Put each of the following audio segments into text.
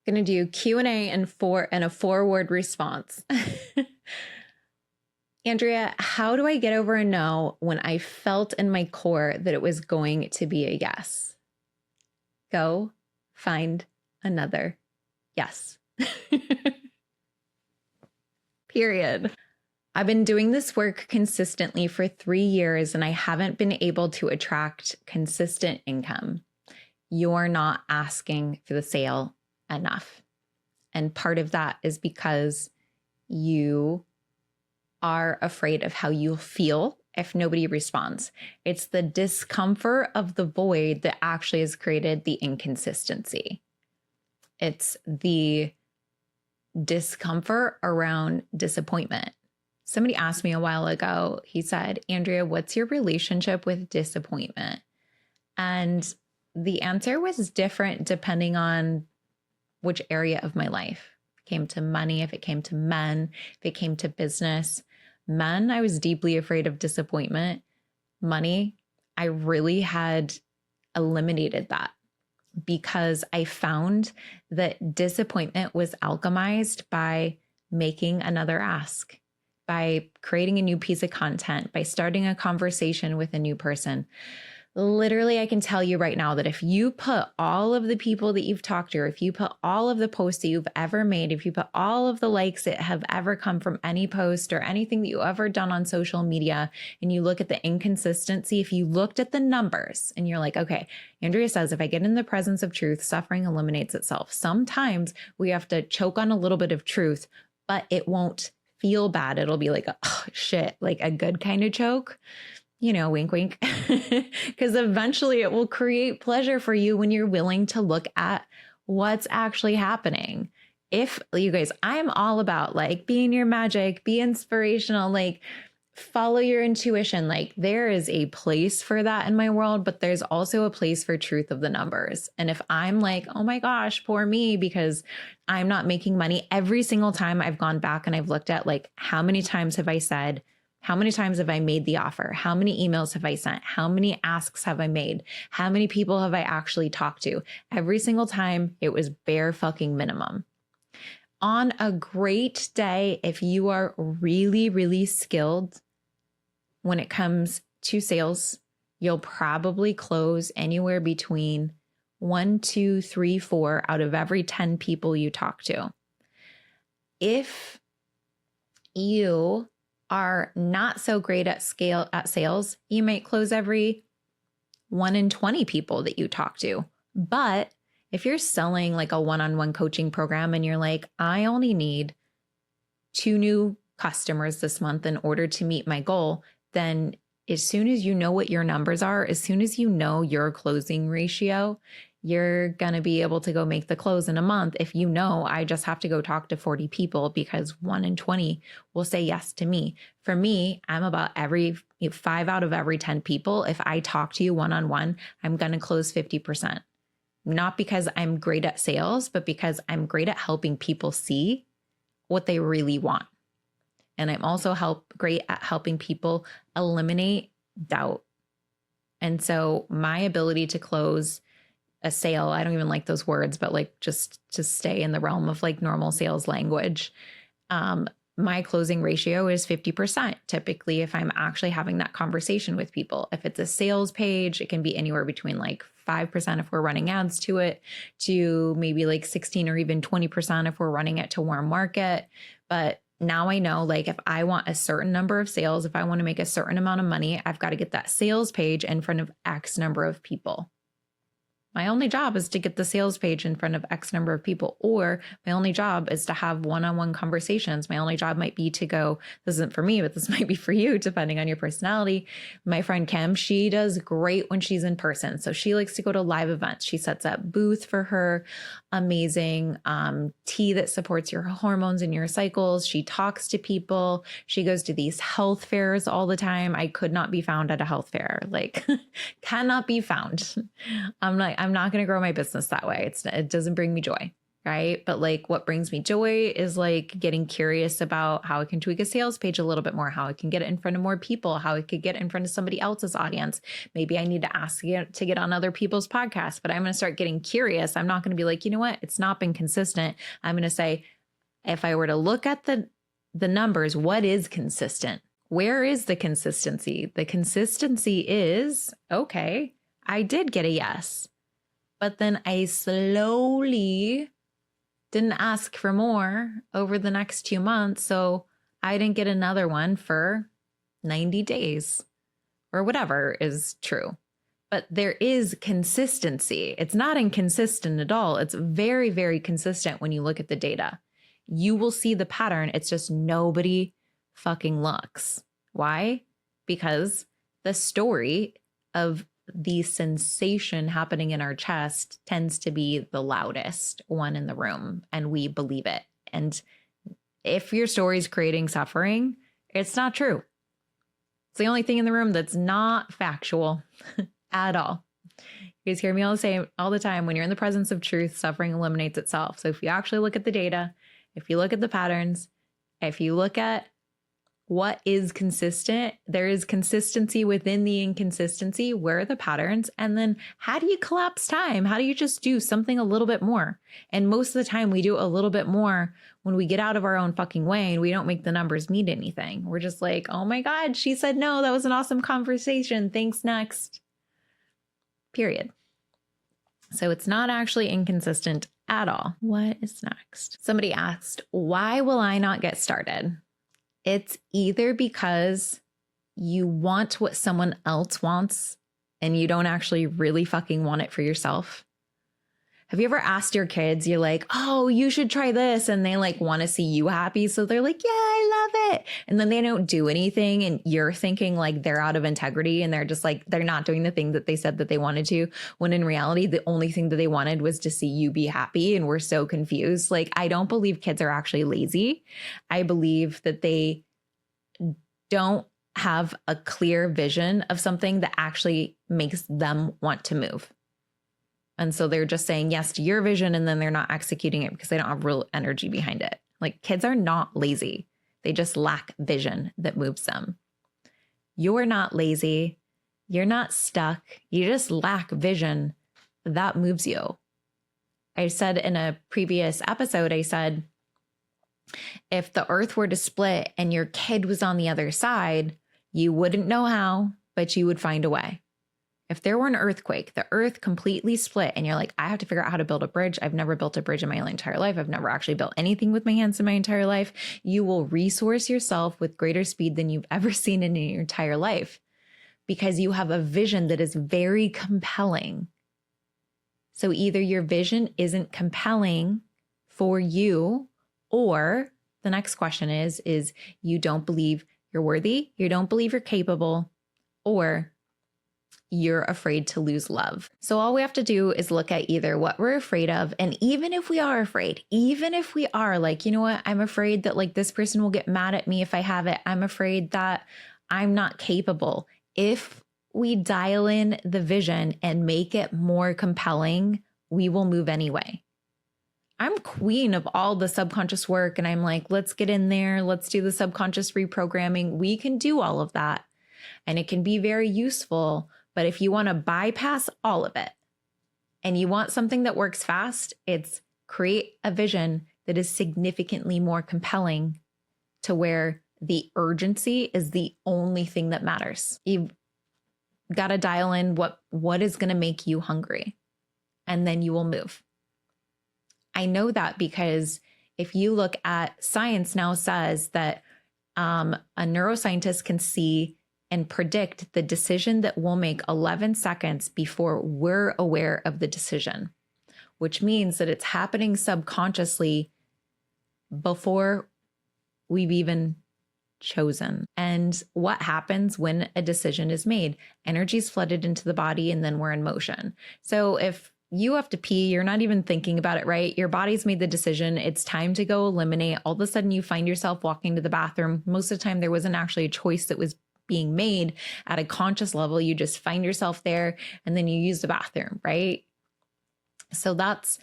Going to do Q&A and a 4-word response. Andrea, how do I get over a no when I felt in my core that it was going to be a yes? Go find another yes. Period. I've been doing this work consistently for 3 years and I haven't been able to attract consistent income. You're not asking for the sale enough. And part of that is because you are afraid of how you'll feel if nobody responds. It's the discomfort of the void that actually has created the inconsistency. It's the discomfort around disappointment. Somebody asked me a while ago, he said, Andrea, what's your relationship with disappointment? And the answer was different depending on which area of my life. If it came to money, if it came to men, if it came to business. Men, I was deeply afraid of disappointment. Money, I really had eliminated that because I found that disappointment was alchemized by making another ask, by creating a new piece of content, by starting a conversation with a new person. Literally, I can tell you right now that if you put all of the people that you've talked to, or if you put all of the posts that you've ever made, if you put all of the likes that have ever come from any post or anything that you've ever done on social media, and you look at the inconsistency, if you looked at the numbers and you're like, okay, Andrea says, if I get in the presence of truth, suffering eliminates itself. Sometimes we have to choke on a little bit of truth, but it won't feel bad. It'll be like, oh shit, like a good kind of choke. You know, wink, wink, because eventually it will create pleasure for you when you're willing to look at what's actually happening. If you guys, I'm all about like being your magic, be inspirational, like follow your intuition. Like there is a place for that in my world, but there's also a place for truth of the numbers. And if I'm like, oh my gosh, poor me, because I'm not making money, every single time I've gone back and I've looked at like, how many times have I said, how many times have I made the offer? How many emails have I sent? How many asks have I made? How many people have I actually talked to? Every single time it was bare fucking minimum. On a great day, if you are really, really skilled when it comes to sales, you'll probably close anywhere between 1, 2, 3, 4 out of every 10 people you talk to. If you are not so great at sales, you might close every 1 in 20 people that you talk to. But if you're selling like a one-on-one coaching program and you're like, I only need 2 new customers this month in order to meet my goal, then as soon as you know what your numbers are, as soon as you know your closing ratio, you're going to be able to go make the close in a month. If you know, I just have to go talk to 40 people because 1 in 20 will say yes to me. For me, I'm about every 5 out of every 10 people. If I talk to you one-on-one, I'm going to close 50%. Not because I'm great at sales, but because I'm great at helping people see what they really want. And I'm also great at helping people eliminate doubt. And so my ability to close a sale, I don't even like those words, but like just to stay in the realm of like normal sales language, my closing ratio is 50%. Typically, if I'm actually having that conversation with people, if it's a sales page, it can be anywhere between like 5% if we're running ads to it, to maybe like 16 or even 20% if we're running it to warm market. But now I know, like, if I want a certain number of sales, if I want to make a certain amount of money, I've got to get that sales page in front of X number of people. My only job is to get the sales page in front of X number of people, or my only job is to have one-on-one conversations. My only job might be to go, this isn't for me, but this might be for you, depending on your personality. My friend Kim, she does great when she's in person. So she likes to go to live events. She sets up booth for her amazing tea that supports your hormones and your cycles. She talks to people. She goes to these health fairs all the time. I could not be found at a health fair, like cannot be found. I'm not going to grow my business that way. It doesn't bring me joy. right? But like what brings me joy is like getting curious about how I can tweak a sales page a little bit more, how I can get it in front of more people, how I could get in front of somebody else's audience. Maybe I need to ask to get on other people's podcasts, but I'm going to start getting curious. I'm not going to be like, you know what? It's not been consistent. I'm going to say, if I were to look at the numbers, what is consistent? Where is the consistency? The consistency is, okay, I did get a yes, but then I slowly didn't ask for more over the next 2 months. So I didn't get another one for 90 days or whatever is true. But there is consistency. It's not inconsistent at all. It's very, very consistent when you look at the data. You will see the pattern. It's just nobody fucking looks. Why? Because the story of the sensation happening in our chest tends to be the loudest one in the room, and we believe it. And if your story is creating suffering, it's not true. It's the only thing in the room that's not factual at all. You guys hear me all the time, when you're in the presence of truth, suffering eliminates itself. So if you actually look at the data, if you look at the patterns, if you look at what is consistent, there is consistency within the inconsistency. Where are the patterns? And then how do you collapse time? How do you just do something a little bit more? And most of the time we do a little bit more when we get out of our own fucking way and we don't make the numbers mean anything. We're just like, oh my God, she said no. That was an awesome conversation. Thanks, next. Period. So it's not actually inconsistent at all. What is next? Somebody asked, why will I not get started? It's either because you want what someone else wants and you don't actually really fucking want it for yourself. Have you ever asked your kids, you're like, oh, you should try this. And they like want to see you happy. So they're like, yeah, I love it. And then they don't do anything. And you're thinking like they're out of integrity and they're just like, they're not doing the thing that they said that they wanted to. When in reality, the only thing that they wanted was to see you be happy. And we're so confused. Like, I don't believe kids are actually lazy. I believe that they don't have a clear vision of something that actually makes them want to move. And so they're just saying yes to your vision and then they're not executing it because they don't have real energy behind it. Like, kids are not lazy. They just lack vision that moves them. You're not lazy. You're not stuck. You just lack vision that moves you. I said in a previous episode, I said, if the earth were to split and your kid was on the other side, you wouldn't know how, but you would find a way. If there were an earthquake, the earth completely split and you're like, I have to figure out how to build a bridge. I've never built a bridge in my entire life. I've never actually built anything with my hands in my entire life. You will resource yourself with greater speed than you've ever seen in your entire life because you have a vision that is very compelling. So either your vision isn't compelling for you, or the next question is you don't believe you're worthy, you don't believe you're capable, or you're afraid to lose love. So all we have to do is look at either what we're afraid of. And even if we are afraid, even if we are like, you know what, I'm afraid that like this person will get mad at me if I have it. I'm afraid that I'm not capable. If we dial in the vision and make it more compelling, we will move anyway. I'm queen of all the subconscious work. And I'm like, let's get in there. Let's do the subconscious reprogramming. We can do all of that. And it can be very useful. But if you want to bypass all of it and you want something that works fast, it's create a vision that is significantly more compelling to where the urgency is the only thing that matters. You've got to dial in what is going to make you hungry, and then you will move. I know that because if you look at science now says that a neuroscientist can see and predict the decision that we'll make 11 seconds before we're aware of the decision, which means that it's happening subconsciously before we've even chosen. And what happens when a decision is made? Energy is flooded into the body and then we're in motion. So if you have to pee, you're not even thinking about it, right? Your body's made the decision. It's time to go eliminate. All of a sudden you find yourself walking to the bathroom. Most of the time there wasn't actually a choice that was being made at a conscious level. You just find yourself there and then you use the bathroom, right? So that's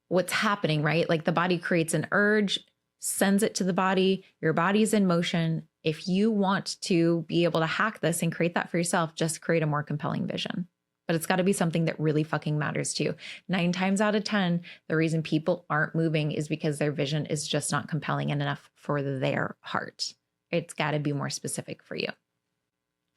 what's happening, right? Like the body creates an urge, sends it to the body, your body's in motion. If you want to be able to hack this and create that for yourself, just create a more compelling vision. But it's got to be something that really fucking matters to you. 9 times out of 10, the reason people aren't moving is because their vision is just not compelling enough for their heart. It's got to be more specific for you.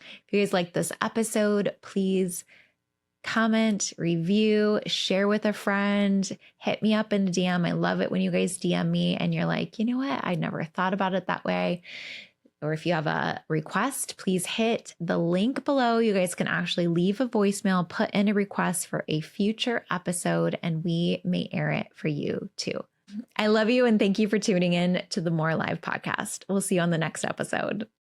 If you guys like this episode, please comment, review, share with a friend, hit me up in a DM. I love it when you guys DM me and you're like, you know what? I never thought about it that way. Or if you have a request, please hit the link below. You guys can actually leave a voicemail, put in a request for a future episode, and we may air it for you too. I love you and thank you for tuning in to the More Alive podcast. We'll see you on the next episode.